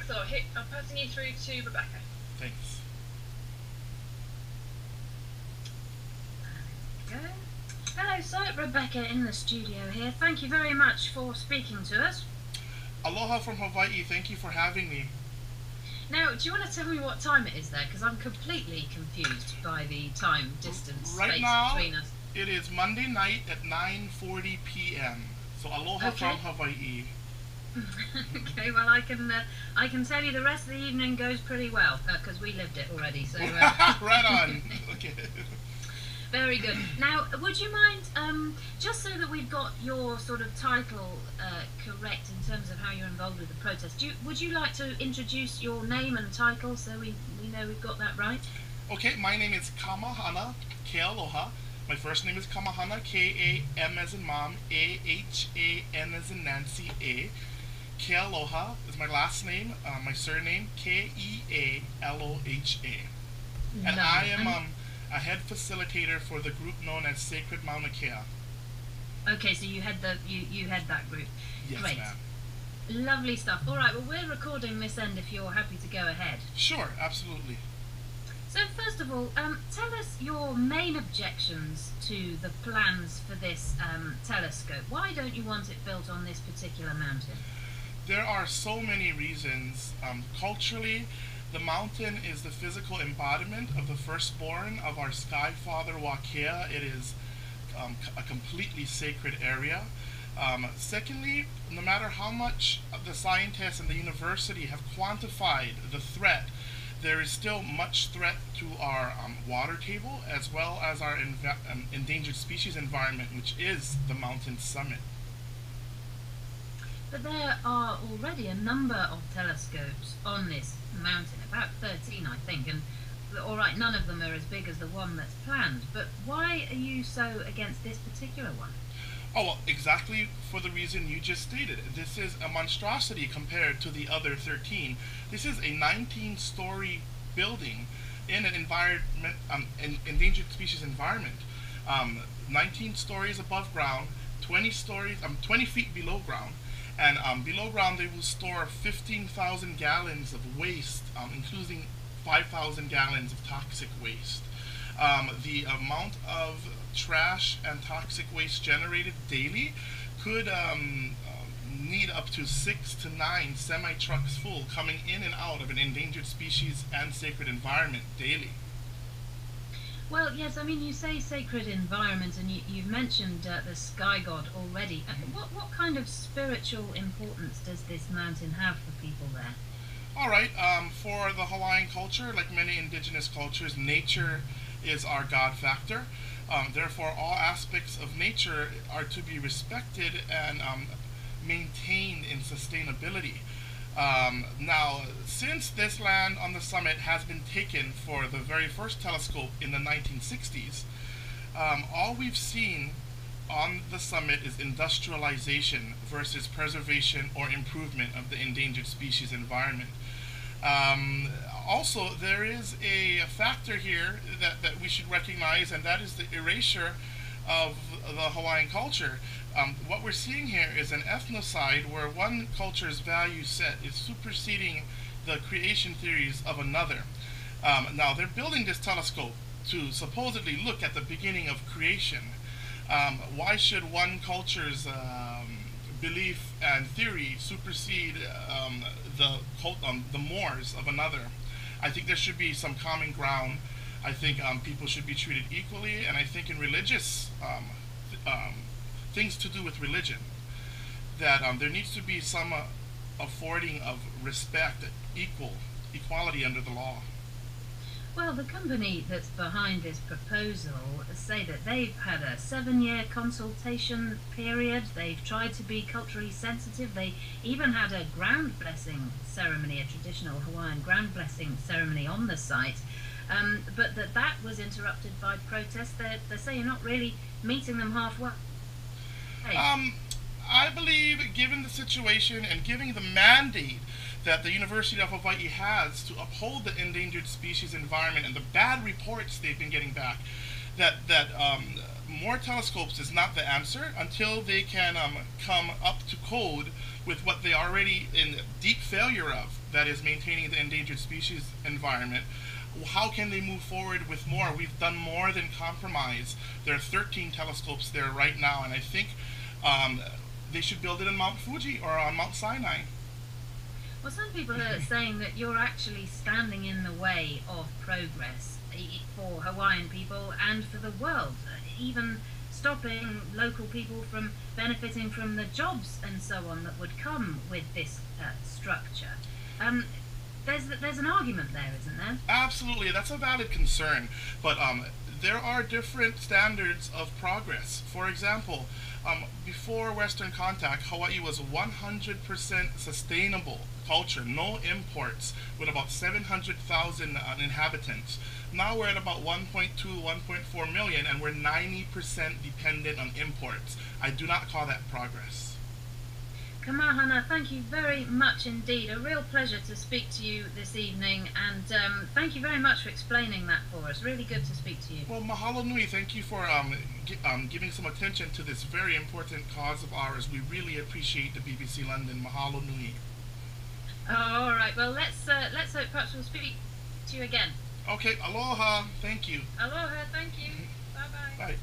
So I'm passing you through to Rebecca. Thanks. There we go. Hello, sir. Rebecca in the studio here. Thank you very much for speaking to us. Aloha from Hawaii. Thank you for having me. Now, do you want to tell me what time it is there? Because I'm completely confused by the time distance Right space now, between us. it is Monday night at 9:40 p.m. So aloha from Hawaii. Okay, well I can tell you the rest of the evening goes pretty well because we lived it already. So right on. Okay. Very good. Now, would you mind, just so that we've got your sort of title correct in terms of how you're involved with the protest, would you like to introduce your name and title so we know we've got that right? Okay, my name is Kamahana Ke Aloha. My first name is Kamahana, K-A-M as in mom, A-H-A-N as in Nancy, A. Ke Aloha is my last name, my surname, K-E-A-L-O-H-A. And I am a head facilitator for the group known as Sacred Mauna Kea. Okay, so you head that group. Yes, great. ma'am. Lovely stuff. All right, well, we're recording this end if you're happy to go ahead. Sure, absolutely. So first of all, tell us your main objections to the plans for this telescope. Why don't you want it built on this particular mountain? There are so many reasons. Culturally, the mountain is the physical embodiment of the firstborn of our Sky Father Wakea. It is a completely sacred area. Secondly, no matter how much the scientists and the university have quantified the threat, there is still much threat to our water table as well as our endangered species environment, which is the mountain summit. But there are already a number of telescopes on this mountain, about 13 I think, and alright, none of them are as big as the one that's planned, but why are you so against this particular one? Oh, well, exactly for the reason you just stated. This is a monstrosity compared to the other 13. This is a 19-story building in an environment, endangered species environment. 19 stories above ground, 20 feet below ground, and below ground they will store 15,000 gallons of waste, including 5,000 gallons of toxic waste. The amount of trash and toxic waste generated daily could need up to 6 to 9 semi-trucks full coming in and out of an endangered species and sacred environment daily. Well, yes, I mean, you say sacred environment, and you've mentioned the sky god already. What kind of spiritual importance does this mountain have for people there? All right, for the Hawaiian culture, like many indigenous cultures, nature is our God factor. Therefore, all aspects of nature are to be respected and maintained in sustainability. Now, since this land on the summit has been taken for the very first telescope in the 1960s, all we've seen on the summit is industrialization versus preservation or improvement of the endangered species environment. Also, there is a factor here that we should recognize, and that is the erasure of the Hawaiian culture. What we're seeing here is an ethnocide where one culture's value set is superseding the creation theories of another. Now, they're building this telescope to supposedly look at the beginning of creation. Why should one culture's belief and theory supersede the mores of another? I think there should be some common ground. I think people should be treated equally, and I think in religious things to do with religion, that there needs to be some affording of respect, equality under the law. Well, the company that's behind this proposal say that they've had a 7-year consultation period. They've tried to be culturally sensitive. They even had a ground blessing ceremony, a traditional Hawaiian ground blessing ceremony on the site. But that was interrupted by protests. They say you're not really meeting them halfway. I believe, given the situation and given the mandate that the University of Hawaii has to uphold the endangered species environment and the bad reports they've been getting back, that more telescopes is not the answer until they can come up to code with what they already in deep failure of, that is maintaining the endangered species environment. How can they move forward with more? We've done more than compromise. There are 13 telescopes there right now, and I think they should build it in Mount Fuji or on Mount Sinai. Well, some people are saying that you're actually standing in the way of progress for Hawaiian people and for the world, even stopping local people from benefiting from the jobs and so on that would come with this structure. There's an argument there, isn't there? Absolutely, that's a valid concern, but there are different standards of progress. For example, before Western contact, Hawaii was 100% sustainable culture, no imports, with about 700,000 inhabitants. Now we're at about 1.2, 1.4 million, and we're 90% dependent on imports. I do not call that progress. Kamahana, thank you very much indeed. A real pleasure to speak to you this evening, and thank you very much for explaining that for us. Really good to speak to you. Well, mahalo nui. Thank you for giving some attention to this very important cause of ours. We really appreciate the BBC London. Mahalo nui. Oh, all right. Well, let's hope perhaps we'll speak to you again. Okay, aloha. Thank you. Aloha. Thank you. Bye-bye. Bye.